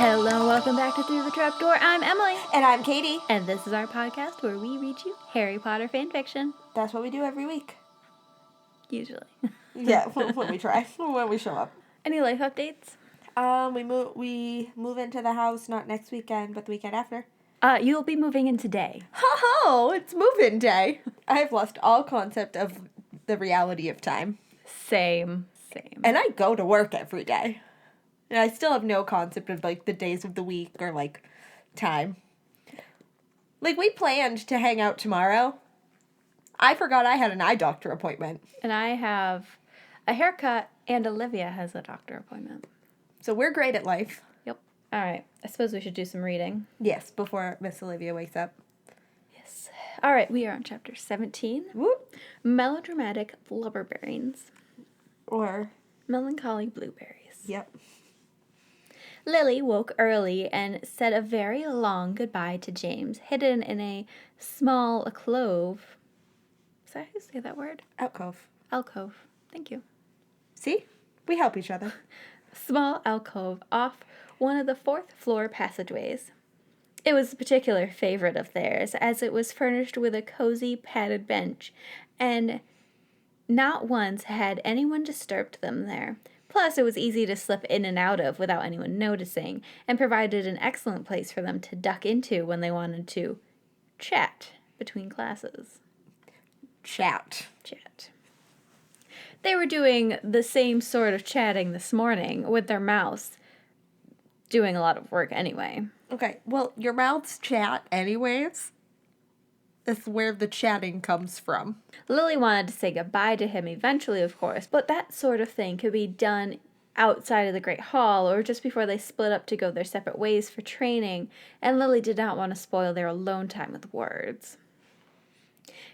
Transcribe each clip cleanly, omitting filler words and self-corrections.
Hello, welcome back to Through the Trapdoor. I'm Emily. And I'm Katie. And this is our podcast where we read you Harry Potter fanfiction. That's what we do every week. Usually. Yeah, when we try. When we show up. Any life updates? We move into the house not next weekend, but the weekend after. You'll be moving in today. Ho-ho! It's move-in day. I've lost all concept of the reality of time. Same. And I go to work every day. And I still have no concept of, the days of the week or, time. We planned to hang out tomorrow. I forgot I had an eye doctor appointment. And I have a haircut, and Olivia has a doctor appointment. So we're great at life. Yep. All right. I suppose we should do some reading. Yes, before Miss Olivia wakes up. Yes. All right. We are on chapter 17. Whoop. Melodramatic Blubberbrains. Or Melancholy Blueberries. Yep. Lily woke early and said a very long goodbye to James, hidden in a small alcove. Is that how you say that word? Alcove. Alcove. Thank you. See? We help each other. Small alcove off one of the fourth floor passageways. It was a particular favorite of theirs, as it was furnished with a cozy padded bench, and not once had anyone disturbed them there. Plus, it was easy to slip in and out of without anyone noticing, and provided an excellent place for them to duck into when they wanted to chat between classes. Chat. They were doing the same sort of chatting this morning with their mouths, doing a lot of work anyway. Okay, well, your mouths chat anyways. That's where the chatting comes from. Lily wanted to say goodbye to him eventually, of course, but that sort of thing could be done outside of the Great Hall or just before they split up to go their separate ways for training, and Lily did not want to spoil their alone time with words.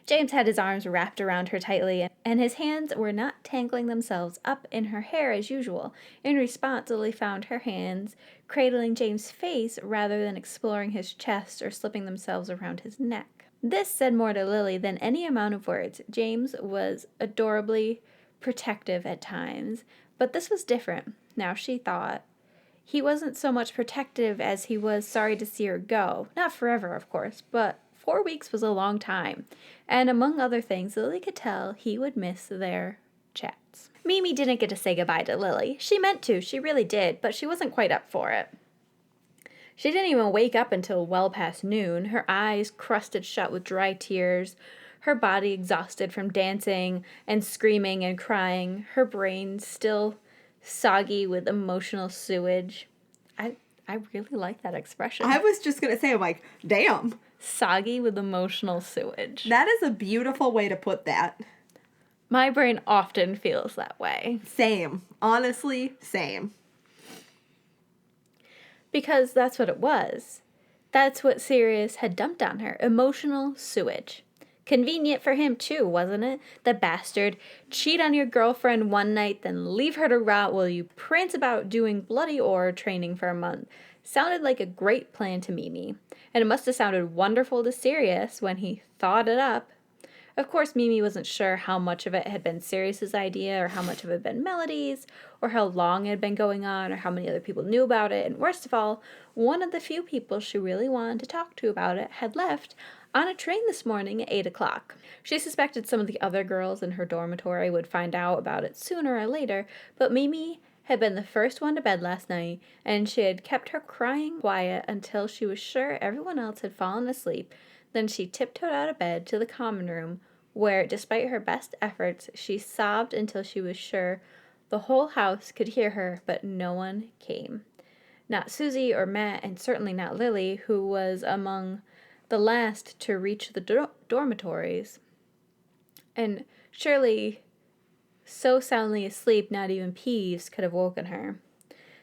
James had his arms wrapped around her tightly, and his hands were not tangling themselves up in her hair as usual. In response, Lily found her hands cradling James' face rather than exploring his chest or slipping themselves around his neck. This said more to Lily than any amount of words. James was adorably protective at times, but this was different, now she thought. He wasn't so much protective as he was sorry to see her go. Not forever, of course, but 4 weeks was a long time. And among other things, Lily could tell he would miss their chats. Mimi didn't get to say goodbye to Lily. She meant to, she really did, but she wasn't quite up for it. She didn't even wake up until well past noon, her eyes crusted shut with dry tears, her body exhausted from dancing and screaming and crying, her brain still soggy with emotional sewage. I really like that expression. I was just going to say, I'm like, damn. Soggy with emotional sewage. That is a beautiful way to put that. My brain often feels that way. Same. Honestly, same. Because that's what it was. That's what Sirius had dumped on her. Emotional sewage. Convenient for him, too, wasn't it? The bastard. Cheat on your girlfriend one night, then leave her to rot while you prance about doing bloody Auror training for a month. Sounded like a great plan to Mimi. And it must have sounded wonderful to Sirius when he thought it up. Of course, Mimi wasn't sure how much of it had been Sirius's idea, or how much of it had been Melody's, or how long it had been going on, or how many other people knew about it, and worst of all, one of the few people she really wanted to talk to about it had left on a train this morning at 8 o'clock. She suspected some of the other girls in her dormitory would find out about it sooner or later, but Mimi had been the first one to bed last night, and she had kept her crying quiet until she was sure everyone else had fallen asleep. Then she tiptoed out of bed to the common room, where, despite her best efforts, she sobbed until she was sure the whole house could hear her, but no one came. Not Susie or Matt, and certainly not Lily, who was among the last to reach the dormitories. And surely, so soundly asleep, not even Peeves could have woken her.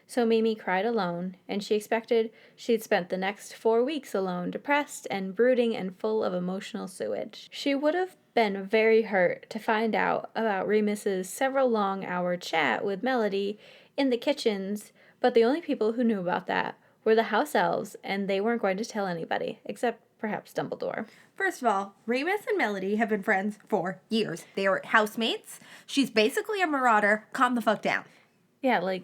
So Mimi cried alone, and she expected she'd spent the next 4 weeks alone, depressed and brooding and full of emotional sewage. She would have been very hurt to find out about Remus's several long-hour chat with Melody in the kitchens, but the only people who knew about that were the house elves, and they weren't going to tell anybody, except perhaps Dumbledore. First of all, Remus and Melody have been friends for years. They are housemates. She's basically a marauder. Calm the fuck down. Yeah,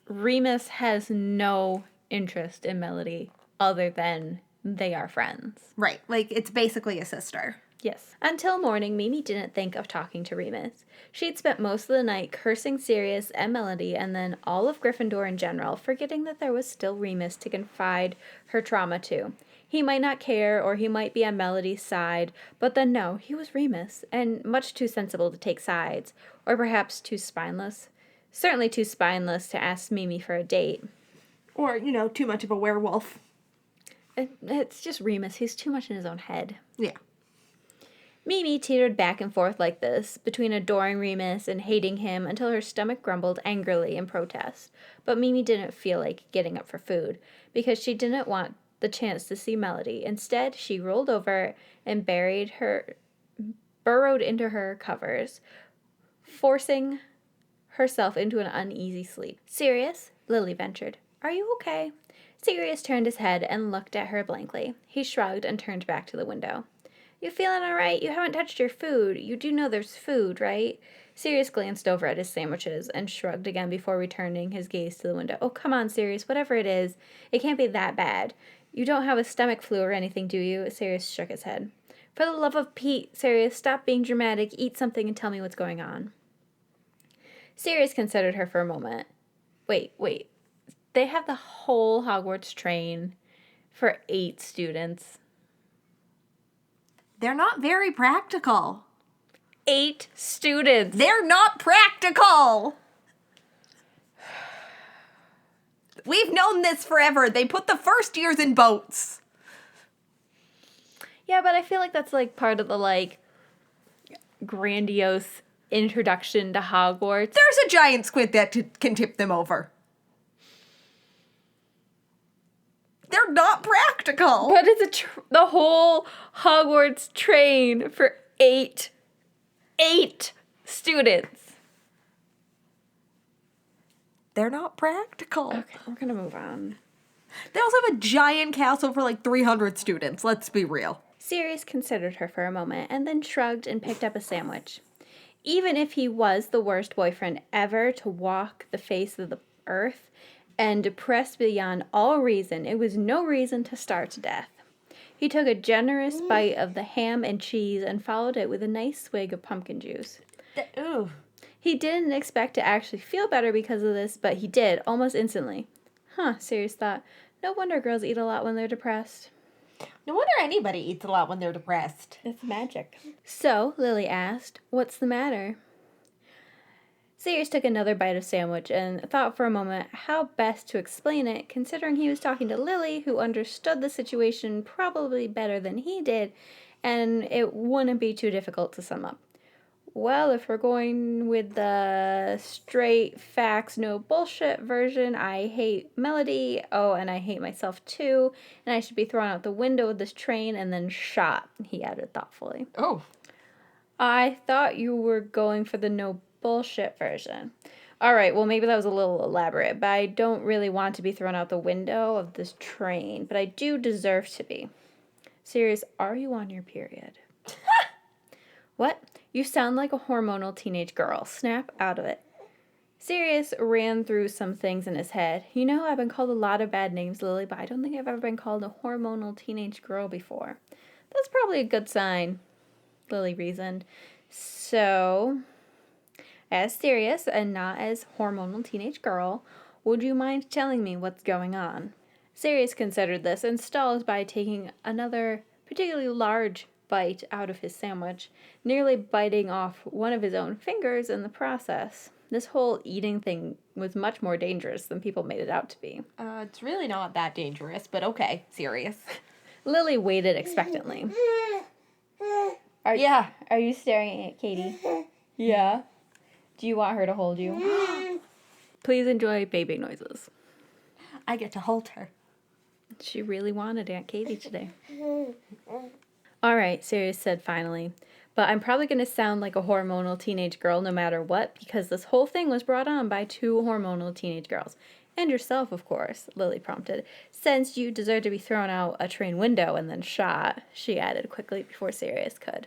Remus has no interest in Melody other than they are friends. Right. Like, it's basically a sister. Yes. Until morning, Mimi didn't think of talking to Remus. She'd spent most of the night cursing Sirius and Melody and then all of Gryffindor in general, forgetting that there was still Remus to confide her trauma to. He might not care, or he might be on Melody's side, but then no, he was Remus, and much too sensible to take sides, or perhaps too spineless. Certainly too spineless to ask Mimi for a date. Or, too much of a werewolf. It's just Remus. He's too much in his own head. Yeah. Mimi teetered back and forth like this, between adoring Remus and hating him until her stomach grumbled angrily in protest. But Mimi didn't feel like getting up for food, because she didn't want the chance to see Melody. Instead, she rolled over and burrowed into her covers, forcing herself into an uneasy sleep. Sirius, Lily ventured. Are you okay? Sirius turned his head and looked at her blankly. He shrugged and turned back to the window. You feeling all right? You haven't touched your food. You do know there's food, right? Sirius glanced over at his sandwiches and shrugged again before returning his gaze to the window. Oh, come on, Sirius. Whatever it is, it can't be that bad. You don't have a stomach flu or anything, do you? Sirius shook his head. For the love of Pete, Sirius, stop being dramatic. Eat something and tell me what's going on. Sirius considered her for a moment. Wait. They have the whole Hogwarts train for 8 students. They're not very practical. 8 students. They're not practical. We've known this forever. They put the first years in boats. Yeah, but I feel like that's like part of the grandiose introduction to Hogwarts. There's a giant squid that can tip them over. They're not practical. But it's the whole Hogwarts train for 8 students. They're not practical. Okay, we're gonna move on. They also have a giant castle for 300 students. Let's be real. Sirius considered her for a moment and then shrugged and picked up a sandwich. Even if he was the worst boyfriend ever to walk the face of the earth and depressed beyond all reason, it was no reason to starve to death. He took a generous bite of the ham and cheese and followed it with a nice swig of pumpkin juice. Ooh. He didn't expect to actually feel better because of this, but he did, almost instantly. Sirius thought. No wonder girls eat a lot when they're depressed. No wonder anybody eats a lot when they're depressed. It's magic. So, Lily asked, what's the matter? Sirius took another bite of sandwich and thought for a moment how best to explain it, considering he was talking to Lily, who understood the situation probably better than he did, and it wouldn't be too difficult to sum up. Well, if we're going with the straight facts, no bullshit version, I hate Melody, and I hate myself too, and I should be thrown out the window of this train and then shot, he added thoughtfully. Oh. I thought you were going for the no bullshit version. All right, well, maybe that was a little elaborate, but I don't really want to be thrown out the window of this train, but I do deserve to be. Sirius, are you on your period? What? You sound like a hormonal teenage girl. Snap out of it. Sirius ran through some things in his head. You know, I've been called a lot of bad names, Lily, but I don't think I've ever been called a hormonal teenage girl before. That's probably a good sign, Lily reasoned. So, as Sirius and not as hormonal teenage girl, would you mind telling me what's going on? Sirius considered this and stalled by taking another particularly large bite out of his sandwich, nearly biting off one of his own fingers in the process. This whole eating thing was much more dangerous than people made it out to be. It's really not that dangerous, but okay, serious. Lily waited expectantly. Are you staring at Katie? Yeah. Do you want her to hold you? Please enjoy baby noises. I get to hold her. She really wanted Aunt Katie today. All right, Sirius said finally. But I'm probably going to sound like a hormonal teenage girl no matter what, because this whole thing was brought on by 2 hormonal teenage girls. And yourself, of course, Lily prompted. Since you deserve to be thrown out a train window and then shot, she added quickly before Sirius could.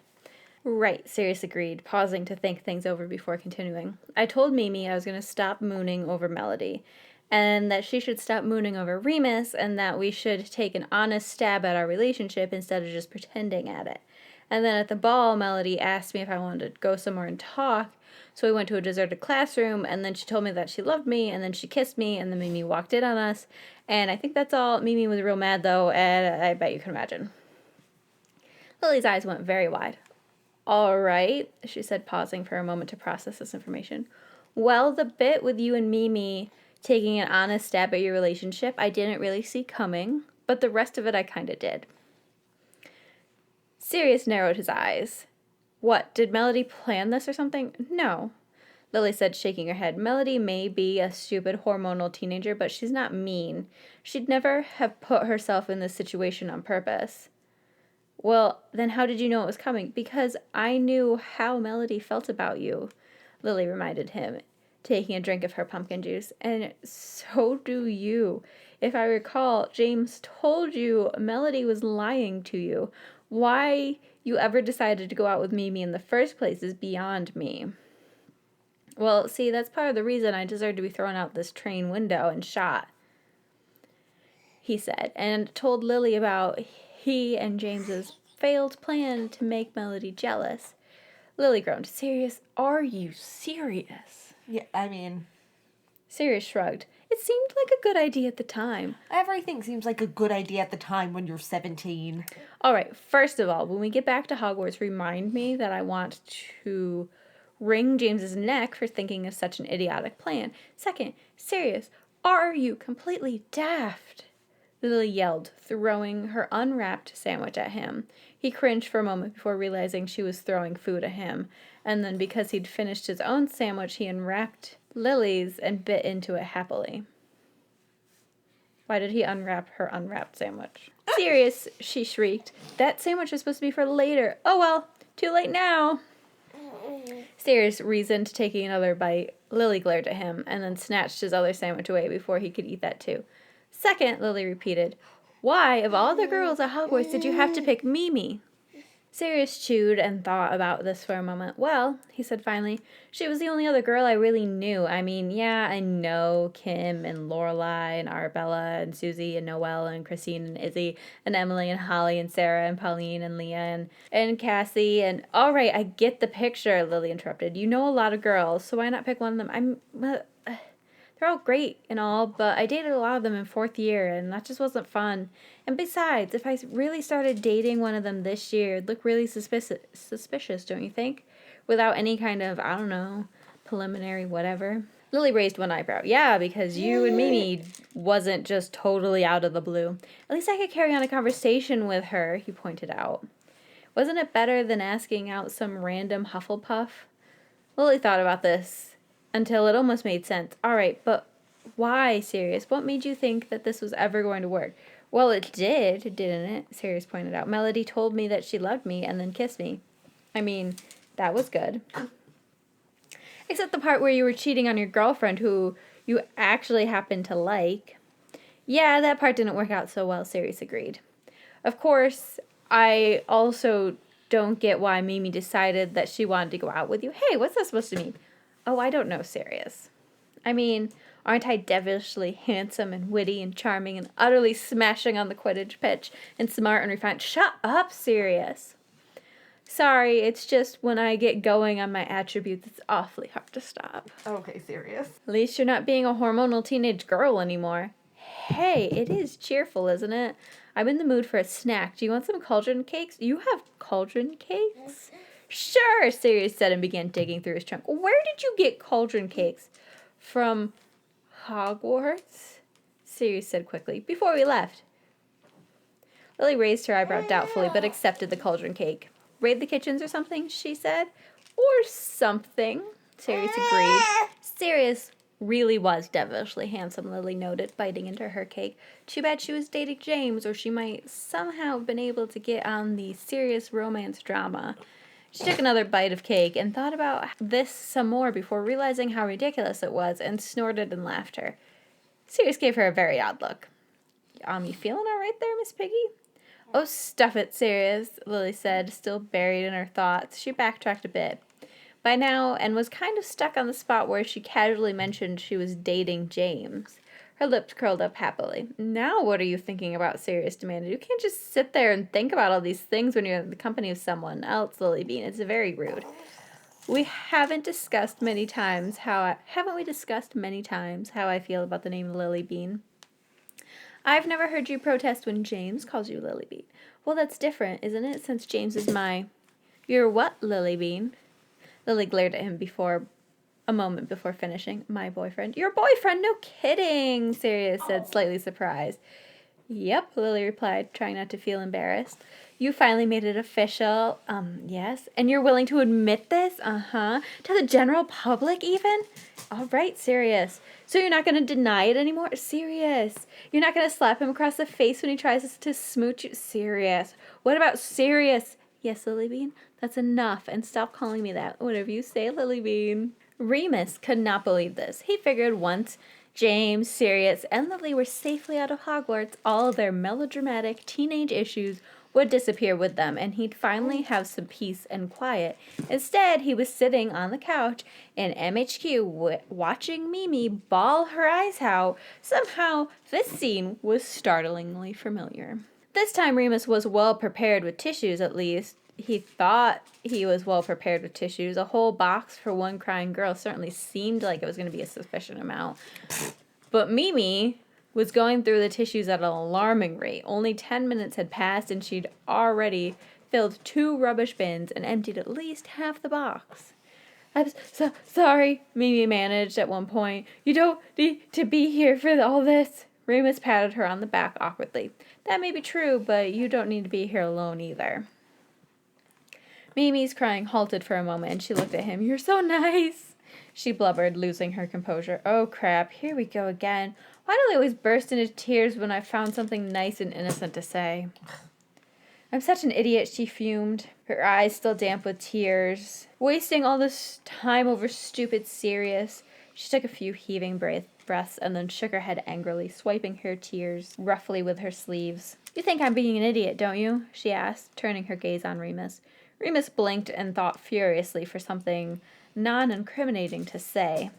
Right, Sirius agreed, pausing to think things over before continuing. I told Mimi I was going to stop mooning over Melody. and that she should stop mooning over Remus, and that we should take an honest stab at our relationship instead of just pretending at it. And then at the ball, Melody asked me if I wanted to go somewhere and talk, so we went to a deserted classroom, and then she told me that she loved me, and then she kissed me, and then Mimi walked in on us, and I think that's all. Mimi was real mad, though, and I bet you can imagine. Lily's eyes went very wide. All right, she said, pausing for a moment to process this information. Well, the bit with you and Mimi taking an honest stab at your relationship, I didn't really see coming, but the rest of it I kind of did. Sirius narrowed his eyes. What, did Melody plan this or something? No, Lily said, shaking her head. Melody may be a stupid hormonal teenager, but she's not mean. She'd never have put herself in this situation on purpose. Well, then how did you know it was coming? Because I knew how Melody felt about you, Lily reminded him, taking a drink of her pumpkin juice. And so do you. If I recall, James told you Melody was lying to you. Why you ever decided to go out with Mimi in the first place is beyond me. Well, see, that's part of the reason I deserve to be thrown out this train window and shot, he said, and told Lily about he and James's failed plan to make Melody jealous. Lily groaned. Sirius, are you serious? Yeah, I mean... Sirius shrugged. It seemed like a good idea at the time. Everything seems like a good idea at the time when you're 17. All right, first of all, when we get back to Hogwarts, remind me that I want to wring James's neck for thinking of such an idiotic plan. Second, Sirius, are you completely daft? Lily yelled, throwing her unwrapped sandwich at him. He cringed for a moment before realizing she was throwing food at him, and then because he'd finished his own sandwich, he unwrapped Lily's and bit into it happily. Why did he unwrap her unwrapped sandwich? Sirius, she shrieked. That sandwich is supposed to be for later. Oh well, too late now. Sirius reasoned, taking another bite. Lily glared at him, and then snatched his other sandwich away before he could eat that too. Second, Lily repeated, why, of all the girls at Hogwarts, did you have to pick Mimi? Sirius chewed and thought about this for a moment. Well, he said finally, she was the only other girl I really knew. I mean, yeah, I know Kim and Lorelai and Arabella and Susie and Noelle and Christine and Izzy and Emily and Holly and Sarah and Pauline and Leah and Cassie and... All right, I get the picture, Lily interrupted. You know a lot of girls, so why not pick one of them? They're all great and all, but I dated a lot of them in 4th year, and that just wasn't fun. And besides, if I really started dating one of them this year, it'd look really suspicious, don't you think? Without any kind of, I don't know, preliminary whatever. Lily raised one eyebrow. Yeah, because you and Mimi wasn't just totally out of the blue. At least I could carry on a conversation with her, he pointed out. Wasn't it better than asking out some random Hufflepuff? Lily thought about this until it almost made sense. All right, but why, Sirius? What made you think that this was ever going to work? Well, it did, didn't it? Sirius pointed out. Melody told me that she loved me and then kissed me. I mean, that was good. Except the part where you were cheating on your girlfriend who you actually happened to like. Yeah, that part didn't work out so well, Sirius agreed. Of course, I also don't get why Mimi decided that she wanted to go out with you. Hey, what's that supposed to mean? Oh, I don't know, Sirius. I mean, aren't I devilishly handsome and witty and charming and utterly smashing on the Quidditch pitch and smart and refined? Shut up, Sirius. Sorry, it's just when I get going on my attributes, it's awfully hard to stop. Okay, Sirius. At least you're not being a hormonal teenage girl anymore. Hey, it is cheerful, isn't it? I'm in the mood for a snack. Do you want some cauldron cakes? You have cauldron cakes? Sure, Sirius said and began digging through his trunk. Where did you get cauldron cakes? From Hogwarts? Sirius said quickly, before we left. Lily raised her eyebrow doubtfully, but accepted the cauldron cake. Raid the kitchens or something, she said. Or something, Sirius agreed. Sirius really was devilishly handsome, Lily noted, biting into her cake. Too bad she was dating James, or she might somehow have been able to get on the serious romance drama. She took another bite of cake and thought about this some more before realizing how ridiculous it was and snorted in laughter. Sirius gave her a very odd look. You feeling all right there, Miss Piggy? Oh, stuff it, Sirius, Lily said, still buried in her thoughts. She backtracked a bit. By now, and was kind of stuck on the spot where she casually mentioned she was dating James. Her lips curled up happily. Now what are you thinking about? Sirius demanded. You can't just sit there and think about all these things when you're in the company of someone else, Lilybean. It's very rude. We haven't discussed many times haven't we discussed many times how I feel about the name Lilybean? I've never heard you protest when James calls you Lilybean. Well, that's different, isn't it? Since James is You're what, Lilybean? Lily glared at him a moment before finishing. My boyfriend. Your boyfriend? No kidding, Sirius said, slightly surprised. Yep, Lily replied, trying not to feel embarrassed. You finally made it official. Yes. And you're willing to admit this? Uh-huh. To the general public, even? All right, Sirius. So you're not going to deny it anymore? Sirius. You're not going to slap him across the face when he tries to smooch you? Sirius. What about Sirius? Yes, Lilybean. That's enough. And stop calling me that. Whatever you say, Lilybean. Remus could not believe this. He figured once James, Sirius, and Lily were safely out of Hogwarts, all of their melodramatic teenage issues would disappear with them, and he'd finally have some peace and quiet. Instead, he was sitting on the couch in MHQ watching Mimi bawl her eyes out. Somehow, this scene was startlingly familiar. This time, Remus was well prepared with tissues, at least. He thought he was well prepared with tissues. A whole box for one crying girl certainly seemed like it was going to be a sufficient amount. But Mimi was going through the tissues at an alarming rate. Only 10 minutes had passed and she'd already filled 2 rubbish bins and emptied at least half the box. I'm sorry, Mimi managed at one point. You don't need to be here for all this. Remus patted her on the back awkwardly. That may be true, but you don't need to be here alone either. Mimi's crying halted for a moment, and she looked at him. You're so nice, she blubbered, losing her composure. Oh, crap, here we go again. Why do they always burst into tears when I found something nice and innocent to say? I'm such an idiot, she fumed, her eyes still damp with tears. Wasting all this time over stupid Sirius. She took a few heaving breaths and then shook her head angrily, swiping her tears roughly with her sleeves. You think I'm being an idiot, don't you? She asked, turning her gaze on Remus. Remus blinked and thought furiously for something non-incriminating to say.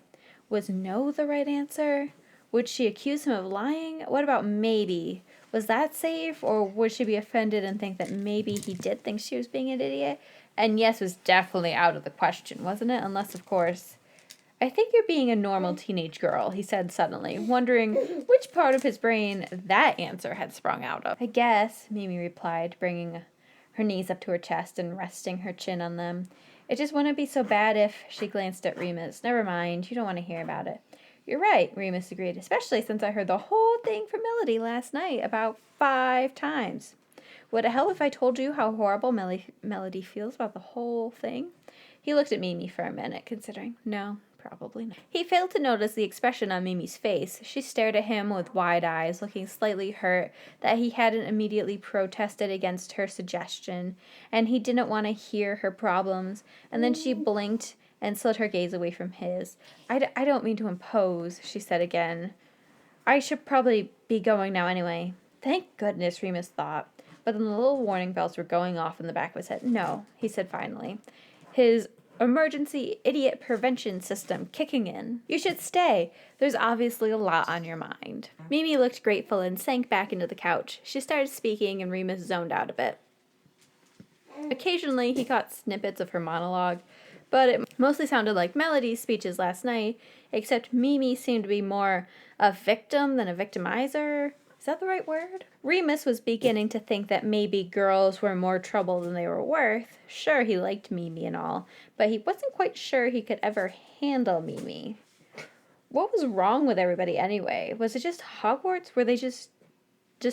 Was no the right answer? Would she accuse him of lying? What about maybe? Was that safe? Or would she be offended and think that maybe he did think she was being an idiot? And yes was definitely out of the question, wasn't it? Unless, of course... I think you're being a normal teenage girl, he said suddenly, wondering which part of his brain that answer had sprung out of. I guess, Mimi replied, bringing her knees up to her chest and resting her chin on them. It just wouldn't be so bad if, she glanced at Remus. Never mind, you don't want to hear about it. You're right, Remus agreed, especially since I heard the whole thing from Melody last night about 5 times. Would it help if I told you how horrible Melody feels about the whole thing? He looked at Mimi for a minute, considering. No, probably not. He failed to notice the expression on Mimi's face. She stared at him with wide eyes, looking slightly hurt that he hadn't immediately protested against her suggestion, and he didn't want to hear her problems. And then she blinked and slid her gaze away from his. I don't mean to impose, she said again. I should probably be going now anyway. Thank goodness, Remus thought. But then the little warning bells were going off in the back of his head. No, he said finally. His emergency idiot prevention system kicking in. You should stay. There's obviously a lot on your mind. Mimi looked grateful and sank back into the couch. She started speaking and Remus zoned out a bit. Occasionally, he caught snippets of her monologue, but it mostly sounded like Melody's speeches last night, except Mimi seemed to be more a victim than a victimizer. Is that the right word? Remus was beginning to think that maybe girls were more trouble than they were worth. Sure, he liked Mimi and all, but he wasn't quite sure he could ever handle Mimi. What was wrong with everybody anyway? Was it just Hogwarts? Were they just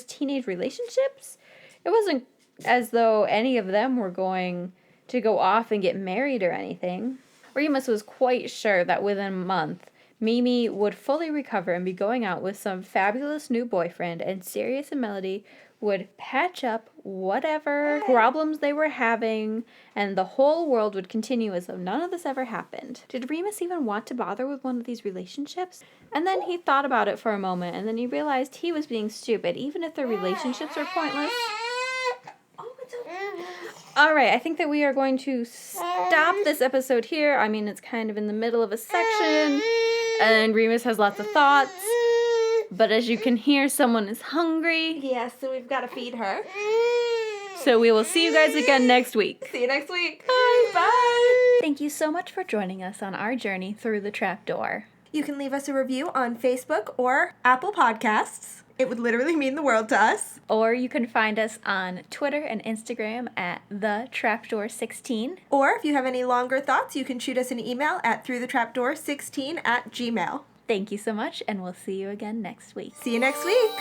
teenage relationships? It wasn't as though any of them were going to go off and get married or anything. Remus was quite sure that within a month, Mimi would fully recover and be going out with some fabulous new boyfriend, and Sirius and Melody would patch up whatever problems they were having, and the whole world would continue as though none of this ever happened. Did Remus even want to bother with one of these relationships? And then he thought about it for a moment, and then he realized he was being stupid, even if their relationships were pointless. Alright, I think that we are going to stop this episode here. I mean, it's kind of in the middle of a section, and Remus has lots of thoughts. But as you can hear, someone is hungry. Yes, so we've got to feed her. So we will see you guys again next week. See you next week. Bye. Bye. Thank you so much for joining us on our journey through the trapdoor. You can leave us a review on Facebook or Apple Podcasts. It would literally mean the world to us. Or you can find us on Twitter and Instagram at thetrapdoor16. Or if you have any longer thoughts, you can shoot us an email at throughthetrapdoor16@gmail.com. Thank you so much, and we'll see you again next week. See you next week.